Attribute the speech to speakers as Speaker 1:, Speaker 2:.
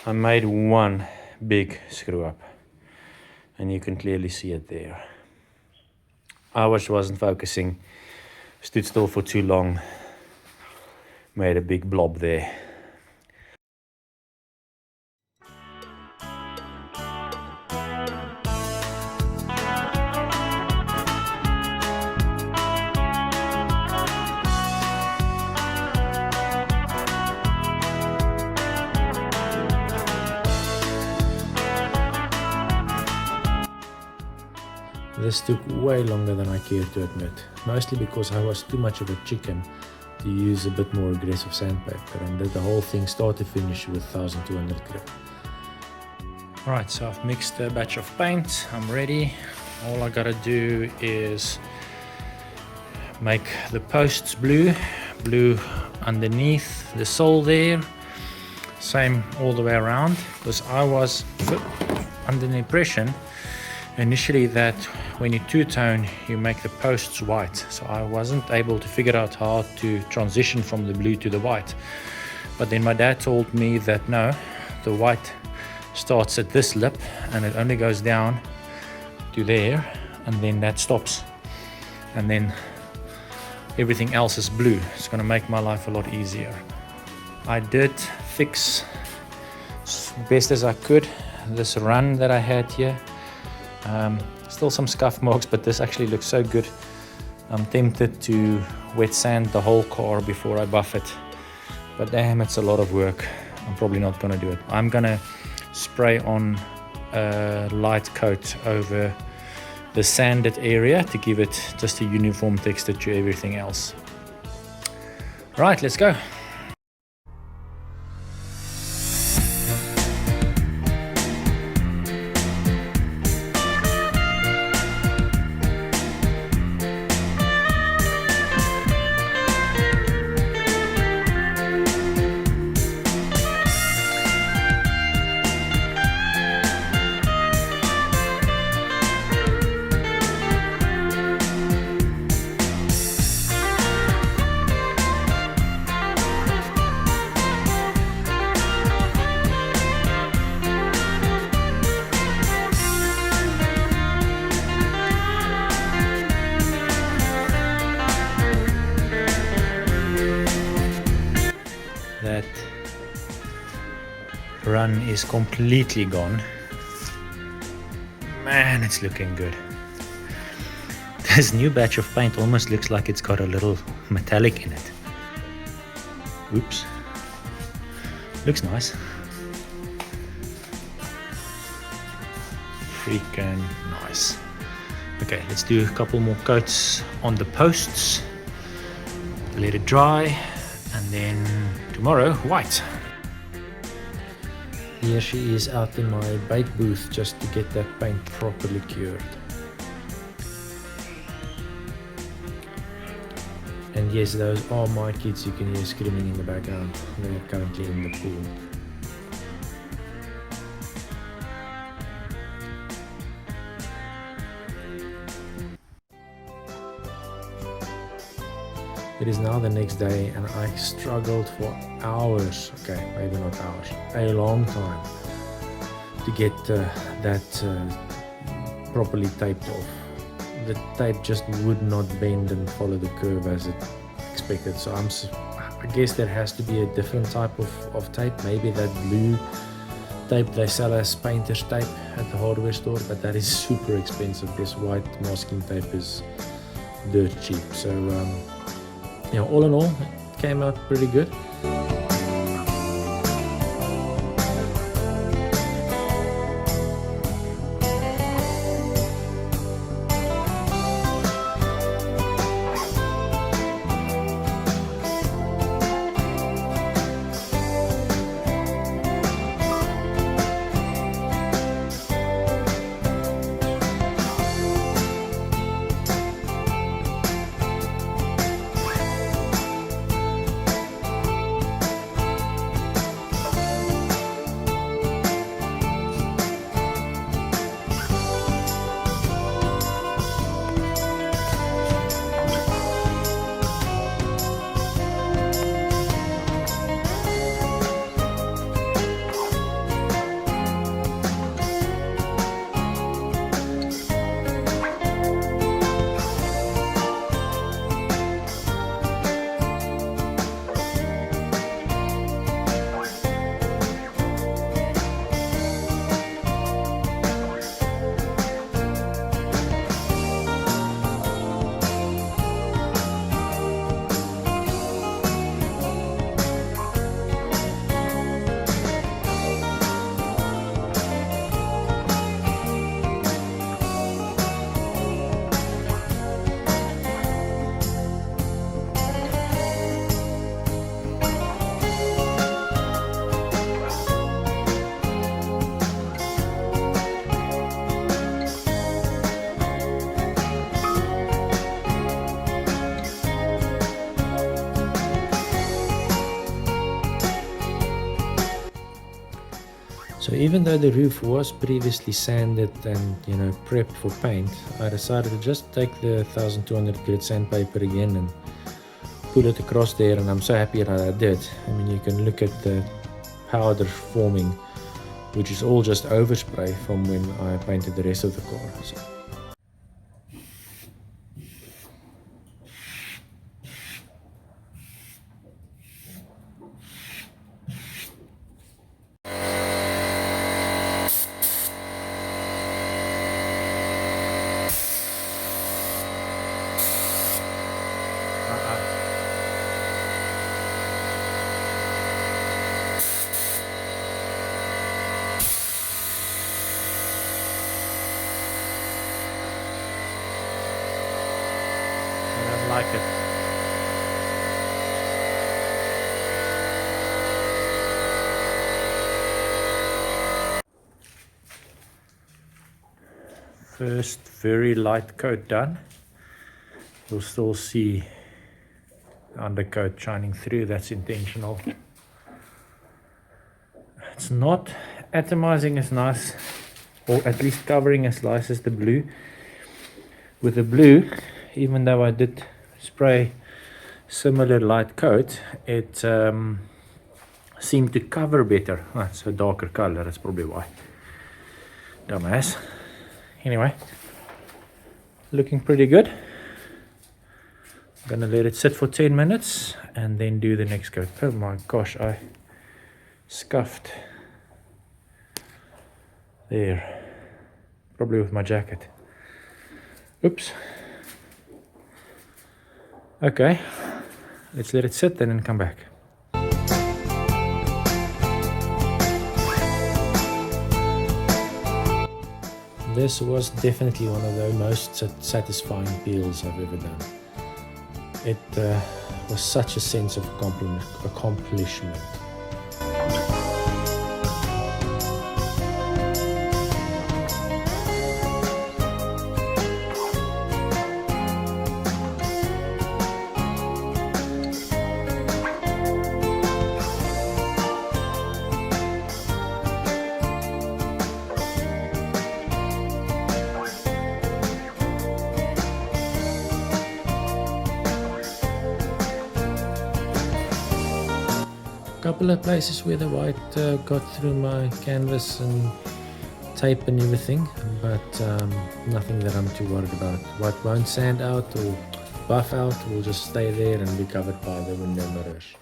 Speaker 1: I made one big screw up, and you can clearly see it there. I wasn't focusing, stood still for too long, made a big blob there. This took way longer than I cared to admit, mostly because I was too much of a chicken to use a bit more aggressive sandpaper and did the whole thing start to finish with 1200 grit. Alright, so I've mixed a batch of paint, I'm ready. All I gotta do is make the posts blue underneath the sole there, same all the way around, because I was under the impression initially that when you two-tone you make the posts white, so I wasn't able to figure out how to transition from the blue to the white. But then my dad told me that no, the white starts at this lip and it only goes down to there, and then that stops, and then everything else is blue. It's going to make my life a lot easier. I did fix as best as I could this run that I had here. Still some scuff marks, but this actually looks so good. I'm tempted to wet sand the whole car before I buff it, but damn, it's a lot of work. I'm probably not going to do it. I'm going to spray on a light coat over the sanded area to give it just a uniform texture to everything else. Right, let's go. That run is completely gone. Man, it's looking good. This new batch of paint almost looks like it's got a little metallic in it. Oops. Looks nice. Freaking nice. Okay, let's do a couple more coats on the posts. Let it dry, and then tomorrow, white. Here she is out in my bake booth just to get that paint properly cured. And yes, those are my kids you can hear screaming in the background. They're currently in the pool. It is now the next day and I struggled for hours, okay, maybe not hours, a long time to get that properly taped off. The tape just would not bend and follow the curve as it expected, so I guess there has to be a different type of tape, maybe that blue tape they sell as painter's tape at the hardware store, but that is super expensive. This white masking tape is dirt cheap, so you know, all in all, it came out pretty good. So even though the roof was previously sanded and prepped for paint, I decided to just take the 1200 grit sandpaper again and pull it across there, and I'm so happy that I did. I mean, you can look at the powder forming, which is all just overspray from when I painted the rest of the car. So. I don't like it. First very light coat done. You'll still see the undercoat shining through. That's intentional. It's not atomizing as nice, or at least covering as nice as the blue. With the blue, even though I did spray similar light coat, it seemed to cover better. Oh, it's a darker color, that's probably why. Dumbass. Anyway, looking pretty good. I'm gonna let it sit for 10 minutes and then do the next coat. Oh my gosh, I scuffed there, probably with my jacket. Oops. Okay, let's let it sit then and come back. This was definitely one of the most satisfying peels I've ever done. It was such a sense of accomplishment. Couple of places where the white got through my canvas and tape and everything, but nothing that I'm too worried about. What won't sand out or buff out will just stay there and be covered by the window mirrors.